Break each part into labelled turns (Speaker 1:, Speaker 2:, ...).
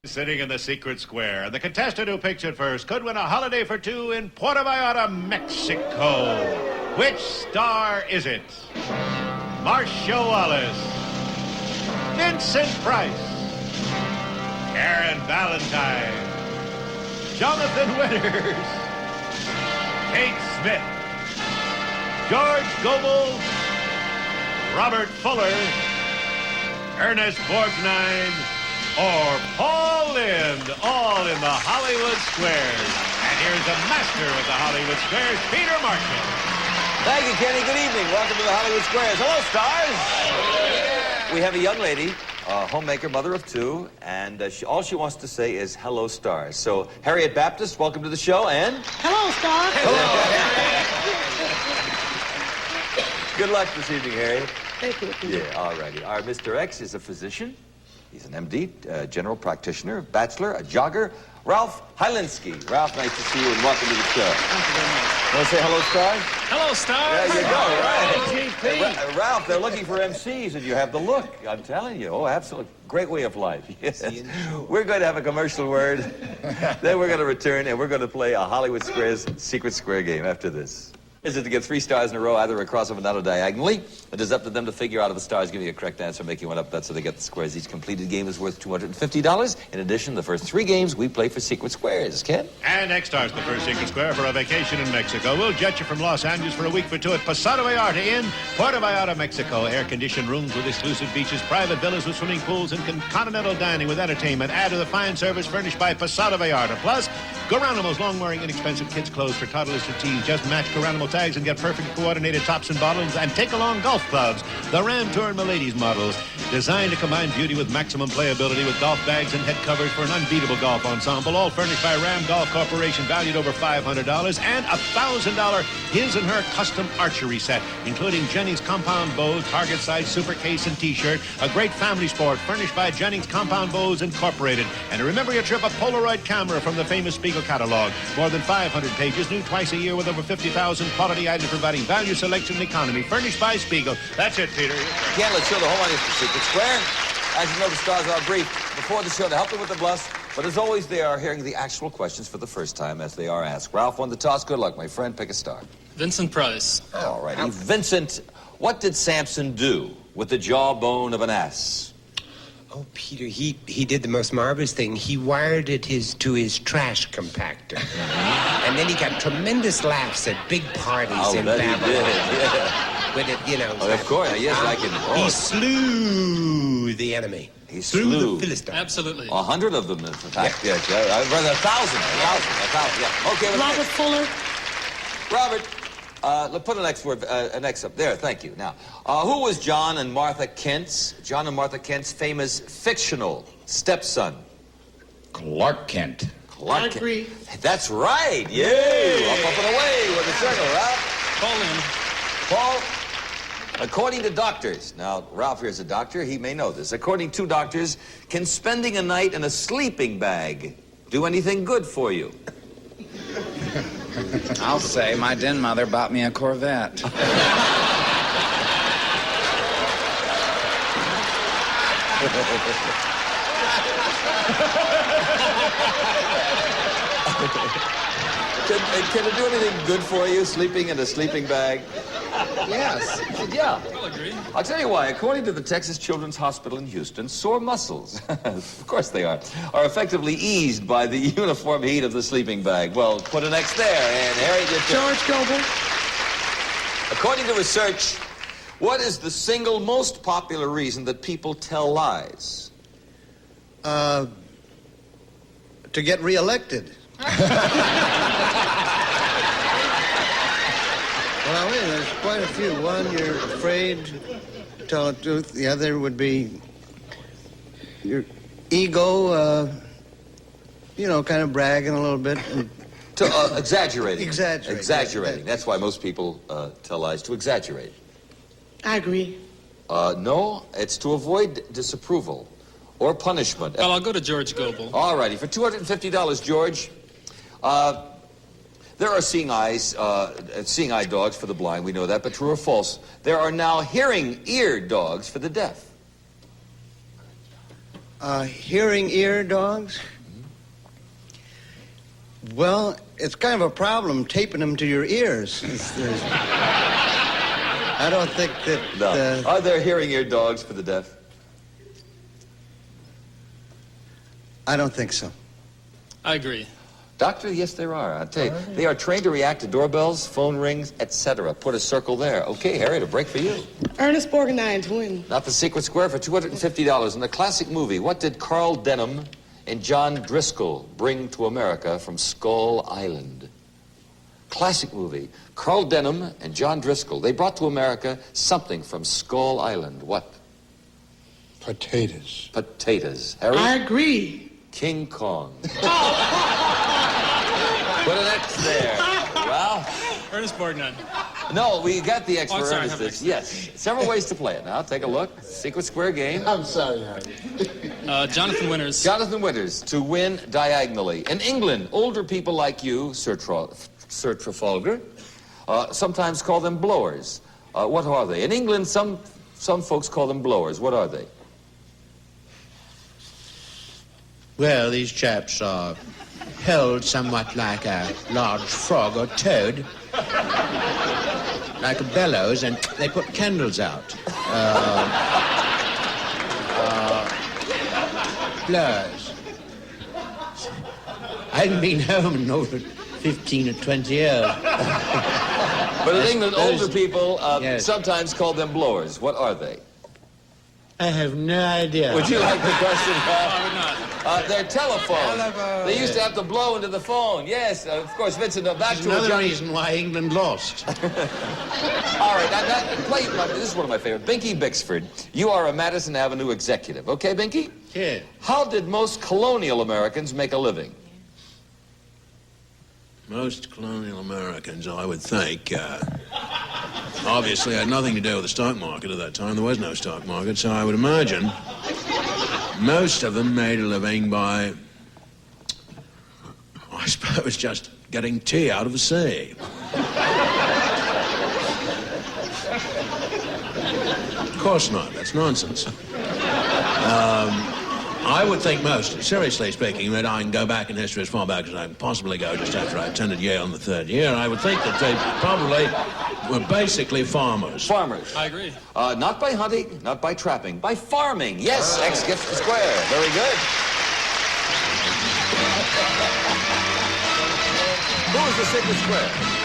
Speaker 1: Sitting in the secret square, and the contestant who picks it first could win a holiday for two in Puerto Vallarta, Mexico. Which star is it? Marsha Wallace, Vincent Price, Valentine, Jonathan Winters, Kate Smith, George Gobel, Robert Fuller, Ernest Borgnine, or Paul Lynde, all in the Hollywood Squares. And here's the master of the Hollywood Squares, Peter Marshall.
Speaker 2: Thank you, Kenny. Good evening. Welcome to the Hollywood Squares. Hello, stars. We have a young lady, a homemaker, mother of two, and all she wants to say is hello, stars. So, Harriet Baptist, welcome to the show, and...
Speaker 3: Hello, stars.
Speaker 2: Hello, Harriet. Good luck this evening, Harriet.
Speaker 3: Thank you.
Speaker 2: Yeah, all righty. Our Mr. X is a physician. He's an MD, general practitioner, bachelor, a jogger. Ralph Hinenski. Ralph, nice to see you and welcome to the show.
Speaker 3: Thank you very much.
Speaker 2: Want to say hello, stars?
Speaker 4: Hello, stars.
Speaker 2: There you go, right. Ralph, they're looking for MCs, and you have the look. I'm telling you. Oh, absolutely. Great way of life. Yes. We're going to have a commercial word. Then we're going to return, and we're going to play a Hollywood Squares Secret Square game after this. Is it to get 3 stars in a row, either across or not or diagonally? It is up to them to figure out of the stars, giving you a correct answer, making one up. That's so they get the squares. Each completed game is worth $250. In addition, the first 3 games we play for secret squares. Ken?
Speaker 1: And next starts the first secret square for a vacation in Mexico. We'll jet you from Los Angeles for a week for two at Posada Vallarta in Puerto Vallarta, Mexico. Air-conditioned rooms with exclusive beaches, private villas with swimming pools, and continental dining with entertainment. Add to the fine service furnished by Posada Vallarta. Plus, Garanimo's long-wearing, inexpensive kids' clothes for toddlers to teens. Just match Garanimo tags and get perfect coordinated tops and bottoms, and take along golf clubs. The Ram Tour and Miladies models, designed to combine beauty with maximum playability, with golf bags and head covers for an unbeatable golf ensemble, all furnished by Ram Golf Corporation, valued over $500, and a $1,000 his and her custom archery set, including Jennings compound bows, target size super case and t-shirt, a great family sport furnished by Jennings Compound Bows Incorporated. And to remember your trip, a Polaroid camera from the famous Spiegel catalog. More than 500 pages, new twice a year, with over 50,000 quality items providing value, selection, and economy. Furnished by Spiegel. That's it, Peter.
Speaker 2: Ken, let's show the home audience the secret square. As you know, the stars are brief before the show to help them with the bluffs. But as always, they are hearing the actual questions for the first time as they are asked. Ralph won the toss. Good luck, my friend. Pick a star.
Speaker 4: Vincent Price.
Speaker 2: All righty. Vincent, what did Samson do with the jawbone of an ass?
Speaker 5: Oh, Peter, he did the most marvelous thing. He wired it to his trash compactor. And then he got tremendous laughs at big parties in Babylon.
Speaker 2: He did, yeah.
Speaker 5: With it, you know.
Speaker 2: Oh, of course, yes, I can.
Speaker 5: He slew the enemy.
Speaker 2: He
Speaker 5: slew
Speaker 2: slew
Speaker 5: the Philistines.
Speaker 4: Absolutely.
Speaker 2: 100 of them, in fact. Yeah. Yes, rather 1,000. 1,000, yeah. Okay,
Speaker 3: Robert Fuller.
Speaker 2: Robert, let's put an X up there. Thank you. Now, who was John and Martha Kent's famous fictional stepson?
Speaker 6: Clark Kent.
Speaker 2: Clark
Speaker 3: I agree.
Speaker 2: Kent. That's right. Yay! Up and away with the circle, Ralph.
Speaker 4: Paul Lynde.
Speaker 2: Paul, according to doctors, now, Ralph here's a doctor, he may know this. According to doctors, can spending a night in a sleeping bag do anything good for you?
Speaker 6: I'll say my den mother bought me a Corvette.
Speaker 2: Can it do anything good for you, sleeping in a sleeping bag? Yes. Yeah.
Speaker 4: I'll agree.
Speaker 2: I'll tell you why. According to the Texas Children's Hospital in Houston, sore muscles, of course they are effectively eased by the uniform heat of the sleeping bag. Well, put an X there, and Harriet,
Speaker 3: George Gobel.
Speaker 2: according to research, what is the single most popular reason that people tell lies?
Speaker 7: To get reelected. Well, there's quite a few. One, you're afraid to tell the truth. The other would be your ego, kind of bragging a little bit.
Speaker 2: Exaggerating.
Speaker 7: Exaggerating.
Speaker 2: That's why most people tell lies, to exaggerate.
Speaker 3: I agree.
Speaker 2: No, it's to avoid disapproval or punishment.
Speaker 4: Well, I'll go to George Gobel.
Speaker 2: All righty. For $250, George, there are seeing eye dogs for the blind. We know that, but true or false? There are now hearing ear dogs for the deaf.
Speaker 7: Hearing ear dogs? Well, it's kind of a problem taping them to your ears. I don't think that...
Speaker 2: No. Are there hearing ear dogs for the deaf?
Speaker 7: I don't think so.
Speaker 4: I agree.
Speaker 2: Doctor, yes, there are. I'll tell you. They are trained to react to doorbells, phone rings, etc. Put a circle there. Okay, Harriet, a break for you.
Speaker 3: Ernest Borgnine to win.
Speaker 2: Not the Secret Square for $250. In the classic movie, what did Carl Denham and John Driscoll bring to America from Skull Island? Classic movie. Carl Denham and John Driscoll. They brought to America something from Skull Island. What?
Speaker 8: Potatoes.
Speaker 2: Potatoes. Harriet?
Speaker 3: I agree.
Speaker 2: King Kong. Put an X there. Well,
Speaker 4: Ernest Borgnine.
Speaker 2: no, we got the X for
Speaker 4: sorry, I
Speaker 2: Ernest.
Speaker 4: have an X.
Speaker 2: Yes. Several ways to play it. Now, take a look. Secret Square game.
Speaker 8: I'm sorry, Harry.
Speaker 4: Jonathan Winters.
Speaker 2: Jonathan Winters to win diagonally. In England, older people like you, Sir Trafalgar, sometimes call them blowers. What are they? In England, some folks call them blowers. What are they?
Speaker 9: Well, these chaps are held somewhat like a large frog or toad, like a bellows, and they put candles out. Blowers. I hadn't been home in over 15 or 20 years.
Speaker 2: But in England, older people
Speaker 9: yes.
Speaker 2: sometimes call them blowers. What are they?
Speaker 9: I have no idea.
Speaker 2: Would you like the question?
Speaker 4: I would not.
Speaker 2: Their telephone.
Speaker 9: Telephone.
Speaker 2: They used to have to blow into the phone. Yes, of course, Vincent. Back
Speaker 9: That's
Speaker 2: to
Speaker 9: another
Speaker 2: a
Speaker 9: reason why England lost.
Speaker 2: All right, play. This is one of my favorite. Binky Bixford, you are a Madison Avenue executive. Okay, Binky?
Speaker 9: Yeah.
Speaker 2: How did most colonial Americans make a living?
Speaker 1: Most colonial Americans, I would think, obviously had nothing to do with the stock market at that time. There was no stock market, so I would imagine most of them made a living by, I suppose, just getting tea out of the sea. Of course not. That's nonsense. I would think most, seriously speaking, that I can go back in history as far back as I can possibly go just after I attended Yale in the third year. I would think that they probably were basically farmers.
Speaker 2: Farmers.
Speaker 4: I agree.
Speaker 2: Not by hunting, not by trapping, by farming. Yes, X gets the square. Very good. Who is the Secret Square?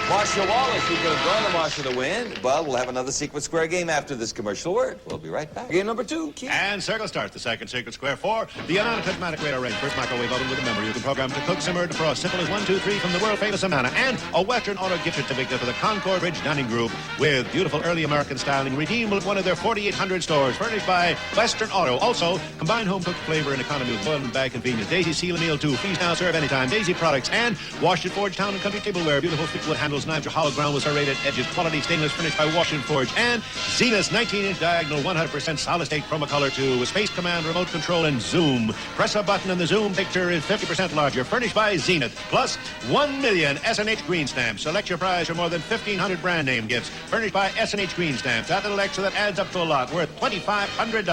Speaker 2: Marsha Wallace, who could have gone to Marsha to win, but we'll have another Secret Square game after this commercial word. We'll be right back. Game number 2, Keith.
Speaker 1: And circle starts the second Secret Square for the Anana-Climatic Radar Range. First microwave oven with a memory. You can program to cook, simmer, defrost. Simple as 1, 2, 3 from the world-famous Amana. And a Western Auto gift certificate for the Concord Ridge Dining Group with beautiful early American styling. Redeemable at one of their 4,800 stores. Furnished by Western Auto. Also, combined home-cooked flavor and economy with boiled and bag convenience. Daisy seal a meal, too. Feast now, serve anytime. Daisy products. And washed at Forge Town and Country Tableware. Beautiful thick wood handles, knives, or hollow ground with serrated edges. Quality stainless finished by Wash and Forge. And Zenith's 19-inch diagonal 100% solid state Chromacolor 2 with space command, remote control, and zoom. Press a button and the zoom picture is 50% larger. Furnished by Zenith. Plus 1 million S&H green stamps. Select your prize for more than 1,500 brand name gifts. Furnished by S&H green stamps. That little extra that adds up to a lot. Worth $2,500.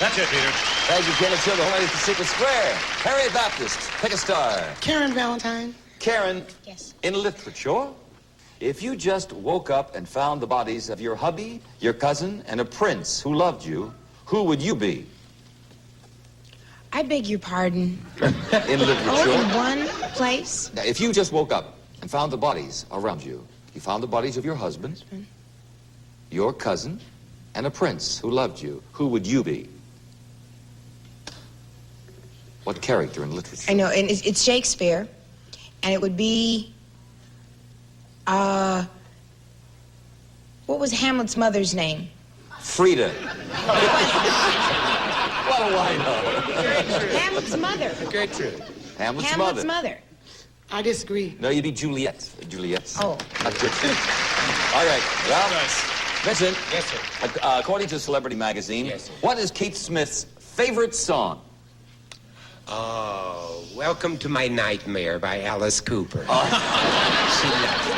Speaker 1: That's it, Peter.
Speaker 2: Thank you, Kenneth. Still the whole way to the Secret Square. Harriet Baptist, pick a star.
Speaker 3: Karen Valentine.
Speaker 2: Karen,
Speaker 3: Yes.
Speaker 2: in literature, if you just woke up and found the bodies of your hubby, your cousin, and a prince who loved you, who would you be?
Speaker 10: I beg your pardon.
Speaker 2: In literature.
Speaker 10: All in one place?
Speaker 2: Now, if you just woke up and found the bodies around you, you found the bodies of your husband, your cousin, and a prince who loved you, who would you be? What character in literature?
Speaker 10: I know, and it's Shakespeare, and it would be, what was Hamlet's mother's name?
Speaker 2: Frida. What do I know?
Speaker 10: Hamlet's mother.
Speaker 5: Gertrude.
Speaker 10: Hamlet's mother.
Speaker 3: I disagree.
Speaker 2: No, you'd be Juliet. Juliet.
Speaker 10: Oh.
Speaker 2: Not Gertrude. All right. Well,
Speaker 4: Nice.
Speaker 2: Vincent.
Speaker 5: Yes, sir.
Speaker 2: According to Celebrity Magazine,
Speaker 5: Yes, sir.
Speaker 2: what is Keith Smith's favorite song?
Speaker 5: Oh, Welcome to My Nightmare by Alice Cooper. She loved it.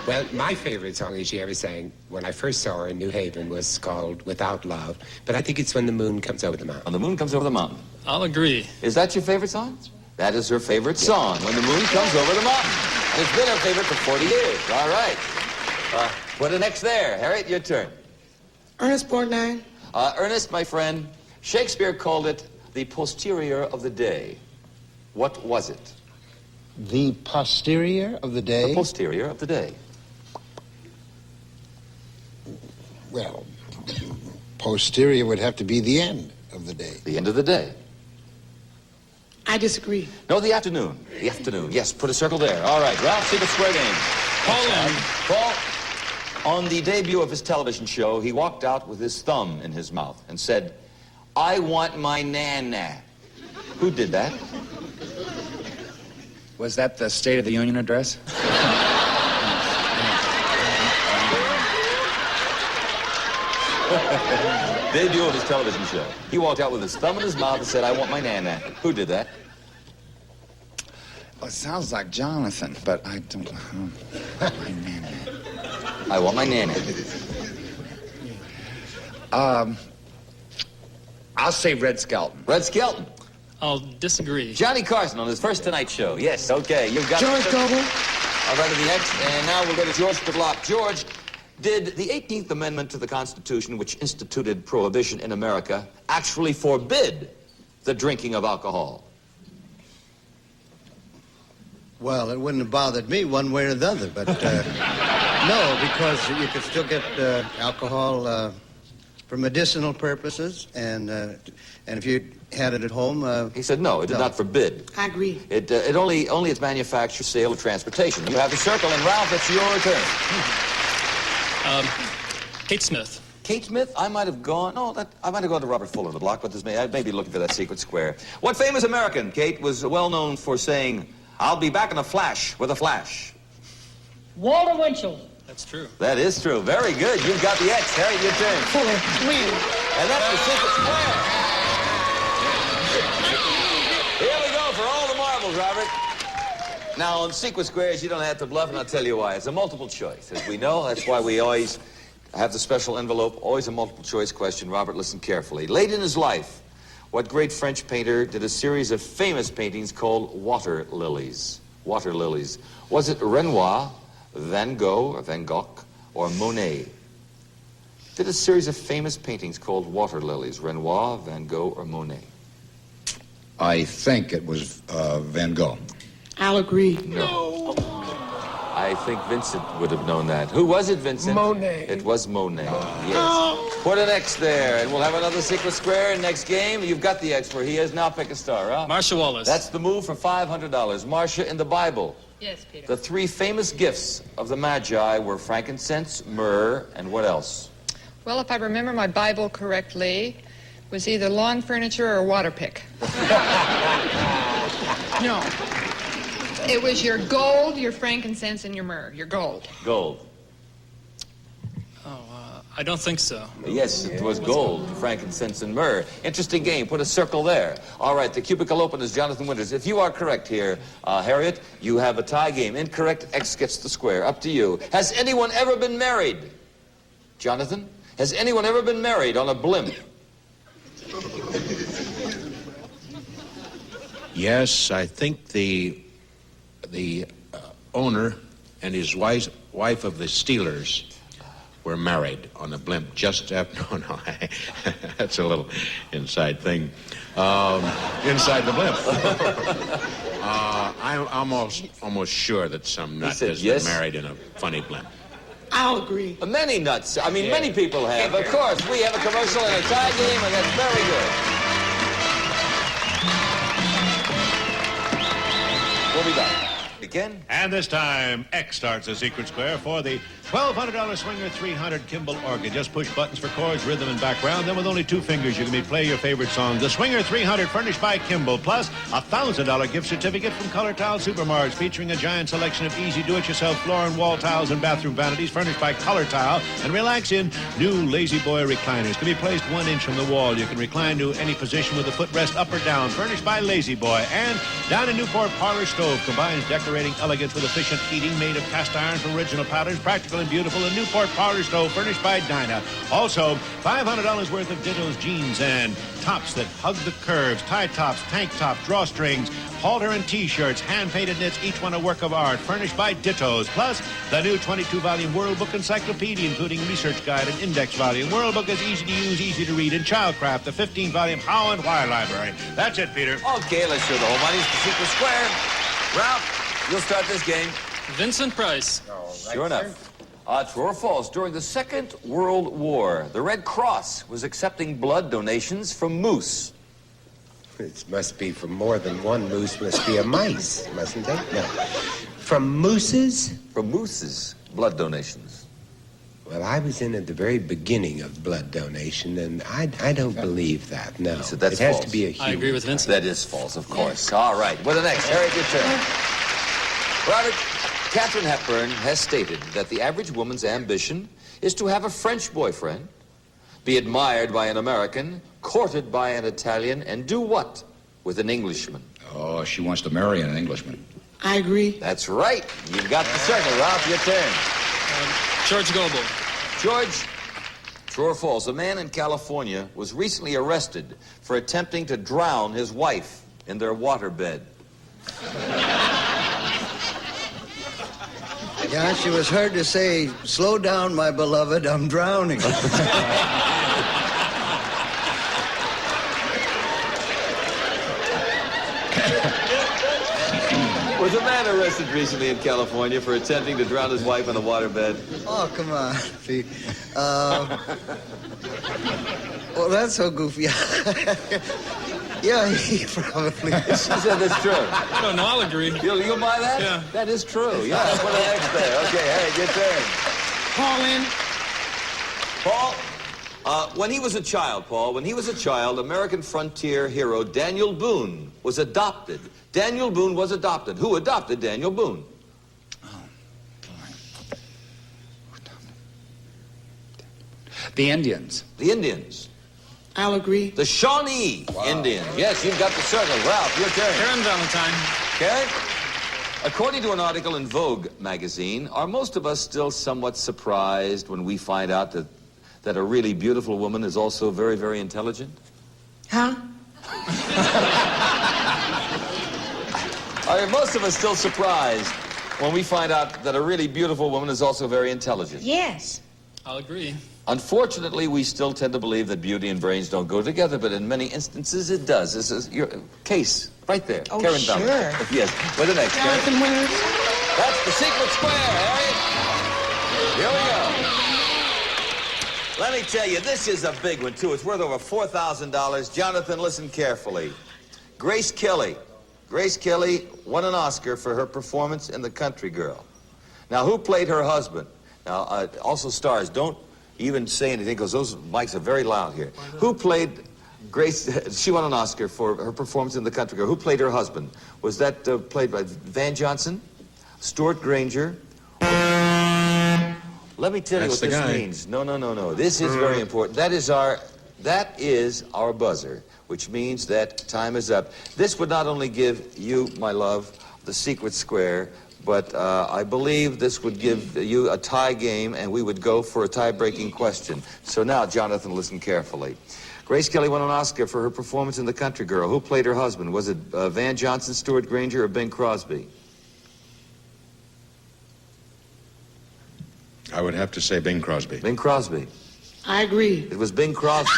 Speaker 5: Well, my favorite song that she ever sang when I first saw her in New Haven was called Without Love, but I think it's When the Moon Comes Over the Mountain.
Speaker 2: When the Moon Comes Over the Mountain.
Speaker 4: I'll agree.
Speaker 2: Is that your favorite song? That is her favorite song, When the Moon Comes Over the Mountain. And it's been her favorite for 40 years. All right. What the next there? Harriet, your turn.
Speaker 3: Ernest Borgnine.
Speaker 2: Ernest, my friend, Shakespeare called it the posterior of the day. What was it?
Speaker 7: The posterior of the day?
Speaker 2: The posterior of the day.
Speaker 7: Well, posterior would have to be the end of the day.
Speaker 2: The end of the day.
Speaker 3: I disagree.
Speaker 2: No, the afternoon. The afternoon. Yes, put a circle there. All right, Ralph, see the square game. Paul, on the debut of his television show, he walked out with his thumb in his mouth and said, "I want my nana." Who did that?
Speaker 6: Was that the State of the Union address?
Speaker 2: Debut of his television show. He walked out with his thumb in his mouth and said, "I want my nana." Who did that?
Speaker 6: Well, it sounds like Jonathan, but I don't know. My nana.
Speaker 2: I want my nana.
Speaker 6: I'll say Red Skelton.
Speaker 2: Red Skelton.
Speaker 4: I'll disagree.
Speaker 2: Johnny Carson on his first Tonight Show. Yes, okay. You've got
Speaker 3: George Gobel.
Speaker 2: All right, to the X. And now we'll go to George DeBlock. George, did the 18th Amendment to the Constitution, which instituted prohibition in America, actually forbid the drinking of alcohol?
Speaker 7: Well, it wouldn't have bothered me one way or the other, but no, because you could still get alcohol for medicinal purposes, and if you had it at home...
Speaker 2: He said no, it did not forbid.
Speaker 3: I agree.
Speaker 2: It only its manufacture, sale, or transportation. You have the circle, and Ralph, it's your turn.
Speaker 4: Kate Smith.
Speaker 2: Kate Smith, I might have gone to Robert Fuller, the block, but I may be looking for that secret square. What famous American, Kate, was well known for saying, "I'll be back in a flash with a flash"?
Speaker 8: Walter Winchell.
Speaker 4: That's true.
Speaker 2: That is true. Very good. You've got the X. Harry, your turn.
Speaker 3: Fuller. Win.
Speaker 2: And that's the secret square. Here we go for all the marbles, Robert. Now, on secret squares, you don't have to bluff, and I'll tell you why. It's a multiple choice. As we know, that's why we always have the special envelope, always a multiple choice question. Robert, listen carefully. Late in his life, what great French painter did a series of famous paintings called water lilies? Water lilies. Was it Renoir, Van Gogh, or Monet? Did a series of famous paintings called water lilies. Renoir, Van Gogh, or Monet?
Speaker 6: I think it was Van Gogh.
Speaker 3: I'll agree.
Speaker 2: No. I think Vincent would have known that. Who was it, Vincent?
Speaker 5: Monet.
Speaker 2: It was Monet, yes. Put an X there, and we'll have another secret square in next game. You've got the X where he is. Now pick a star, huh?
Speaker 4: Marsha Wallace.
Speaker 2: That's the move for $500. Marsha, in the Bible,
Speaker 8: Yes, Peter.
Speaker 2: the three famous gifts of the Magi were frankincense, myrrh, and what else?
Speaker 8: Well, if I remember my Bible correctly, it was either lawn furniture or water pick. No. It was your gold, your frankincense, and your myrrh. Your gold.
Speaker 2: Gold.
Speaker 4: I don't think so.
Speaker 2: Yes, it was gold, frankincense, and myrrh. Interesting game. Put a circle there. All right, the cubicle open is Jonathan Winters. If you are correct here, Harriet, you have a tie game. Incorrect, X gets the square. Up to you. Has anyone ever been married? Jonathan? Has anyone ever been married on a blimp?
Speaker 9: Yes, I think the owner and his wife of the Steelers were married on a blimp just after... No, that's a little inside thing. Inside the blimp. I'm almost sure that some nut has been married in a funny blimp.
Speaker 3: I'll agree.
Speaker 2: Many nuts. I mean, many people have. Of course, we have a commercial and a tie game, and that's very good. We'll be back. Again.
Speaker 1: And this time, X starts the secret square for the $1,200 Swinger 300 Kimball organ. Just push buttons for chords, rhythm, and background. Then with only 2 fingers, you can play your favorite songs. The Swinger 300 furnished by Kimball. Plus, a $1,000 gift certificate from Color Tile Supermarts featuring a giant selection of easy do-it-yourself floor and wall tiles and bathroom vanities furnished by Color Tile. And relax in new Lazy Boy recliners. Can be placed 1 inch from the wall. You can recline to any position with the footrest up or down. Furnished by Lazy Boy. And down in Newport, Parlor Stove combines decorating elegance with efficient heating, made of cast iron from original patterns, practical and beautiful. A Newport Parlor Stove furnished by Dinah. Also, $500 worth of Ditto's jeans and tops that hug the curves, tie tops, tank tops, drawstrings, halter and T-shirts, hand-painted knits, each one a work of art, furnished by Ditto's. Plus, the new 22-volume World Book Encyclopedia, including research guide and index volume. World Book is easy to use, easy to read. And Childcraft, the 15-volume How and Why library. That's it, Peter.
Speaker 2: Okay, let's show the whole money. It's the Secret Square. Ralph, you'll start this game.
Speaker 4: Vincent Price.
Speaker 2: Sure enough. True or false, during the Second World War, the Red Cross was accepting blood donations from moose.
Speaker 5: It must be from more than one moose. Must be a mice, mustn't it? No. From mooses?
Speaker 2: From mooses, blood donations.
Speaker 5: Well, I was in at the very beginning of blood donation, and I don't believe that, no.
Speaker 2: So that's
Speaker 5: it has
Speaker 2: false.
Speaker 5: to be a human.
Speaker 4: I agree with Vincent.
Speaker 2: That is false, of course. All right, well, the next. Harriet, your turn. Robert, Katharine Hepburn has stated that the average woman's ambition is to have a French boyfriend, be admired by an American, courted by an Italian, and do what with an Englishman?
Speaker 6: Oh, she wants to marry an Englishman.
Speaker 3: I agree.
Speaker 2: That's right. You've got the circle, Ralph. Your turn.
Speaker 4: George Gobel.
Speaker 2: George, true or false, a man in California was recently arrested for attempting to drown his wife in their waterbed.
Speaker 7: Yeah, she was heard to say, "Slow down, my beloved, I'm drowning."
Speaker 2: Was a man arrested recently in California for attempting to drown his wife in a waterbed?
Speaker 7: Oh, come on, Pete. Well, that's so goofy. Yeah, he probably...
Speaker 2: She said that's true.
Speaker 4: I don't know. I'll agree.
Speaker 2: You'll buy that?
Speaker 4: Yeah.
Speaker 2: That is true. Yeah, put an X there. Okay, Harriet, your turn.
Speaker 3: Paul,
Speaker 2: when he was a child, American frontier hero Daniel Boone was adopted. Daniel Boone was adopted. Who adopted Daniel Boone?
Speaker 6: Oh, boy. The Indians.
Speaker 2: The Indians.
Speaker 3: I'll agree.
Speaker 2: The Shawnee Indians. Yes, you've got the circle. Ralph, your turn.
Speaker 4: Karen Valentine.
Speaker 2: Okay. According to an article in Vogue magazine, are most of us still somewhat surprised when we find out that a really beautiful woman is also very, very intelligent?
Speaker 10: Huh?
Speaker 2: Are most of us still surprised when we find out that a really beautiful woman is also very intelligent?
Speaker 10: Yes.
Speaker 4: I'll agree.
Speaker 2: Unfortunately, we still tend to believe that beauty and brains don't go together, but in many instances it does. This is your case right there.
Speaker 10: Oh,
Speaker 2: Karen
Speaker 10: sure.
Speaker 2: Valentine. Yes. What's the next, Karen?
Speaker 3: Jonathan wins.
Speaker 2: That's the Secret Square, Harriet. Here we go. Let me tell you, this is a big one, too. It's worth over $4,000. Jonathan, listen carefully. Grace Kelly. Grace Kelly won an Oscar for her performance in The Country Girl. Now, who played her husband? Now, also stars, don't even say anything because those mics are very loud here. Who played Grace? She won an Oscar for her performance in The Country Girl. Who played her husband? Was that played by Van Johnson, Stuart Granger? Let me tell you what this means. No. This is very important. That is our buzzer, which means that time is up. This would not only give you, my love, the Secret Square, but I believe this would give you a tie game, and we would go for a tie-breaking question. So now, Jonathan, listen carefully. Grace Kelly won an Oscar for her performance in The Country Girl. Who played her husband? Was it Van Johnson, Stuart Granger, or Bing Crosby?
Speaker 9: I would have to say Bing Crosby.
Speaker 2: Bing Crosby.
Speaker 3: I agree.
Speaker 2: It was Bing Crosby.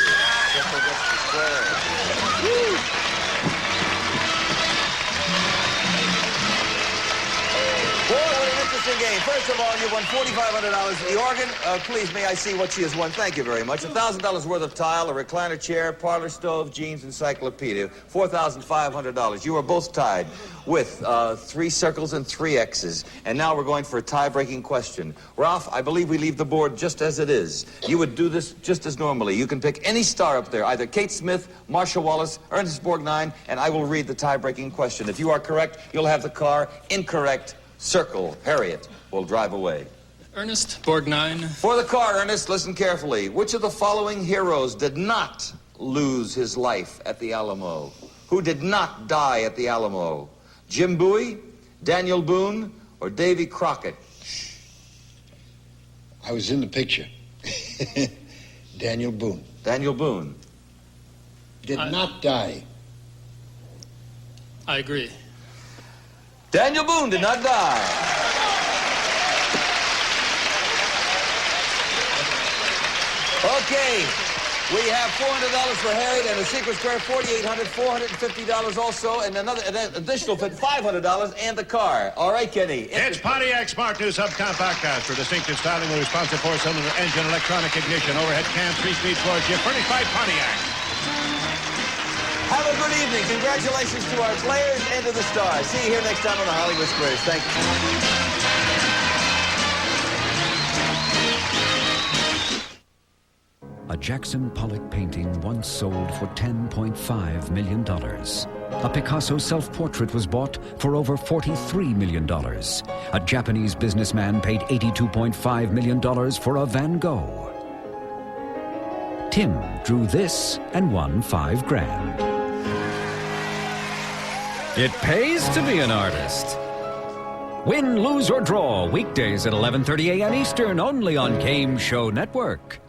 Speaker 2: Boy, what an interesting game. first of all, you won $4,500. The organ, please, may I see what she has won? Thank you very much. $1,000 worth of tile, a recliner chair, parlor stove, jeans, encyclopedia. $4,500. You are both tied with 3 circles and 3 X's. And now we're going for a tie-breaking question. Ralph, I believe we leave the board just as it is. You would do this just as normally. You can pick any star up there, either Kate Smith, Marsha Wallace, Ernest Borgnine, and I will read the tie-breaking question. If you are correct, you'll have the car. Incorrect, circle. Harriet will drive away.
Speaker 4: Ernest Borgnine.
Speaker 2: For the car, Ernest, listen carefully. Which of the following heroes did not lose his life at the Alamo? Who did not die at the Alamo? Jim Bowie, Daniel Boone, or Davy Crockett?
Speaker 11: I was in the picture. Daniel Boone.
Speaker 2: Daniel Boone.
Speaker 11: Did not die.
Speaker 4: I agree.
Speaker 2: Daniel Boone did not die. Okay, we have $400 for Harriet and a secret square, $4,800, $450 also, and an additional $500 and the car. All right, Kenny.
Speaker 1: It's Pontiac Smart New Subcompact Gas for distinctive styling with responsive 4-cylinder engine, electronic ignition, overhead cam, 3-speed floor shift, furnished by Pontiac.
Speaker 2: Have a good evening. Congratulations to our players and to the stars. See you here next time on the Hollywood Squares. Thank you.
Speaker 12: A Jackson Pollock painting once sold for $10.5 million. A Picasso self-portrait was bought for over $43 million. A Japanese businessman paid $82.5 million for a Van Gogh. Tim drew this and won $5 grand. It pays to be an artist. Win, lose, or draw, weekdays at 11:30 a.m. Eastern, only on Game Show Network.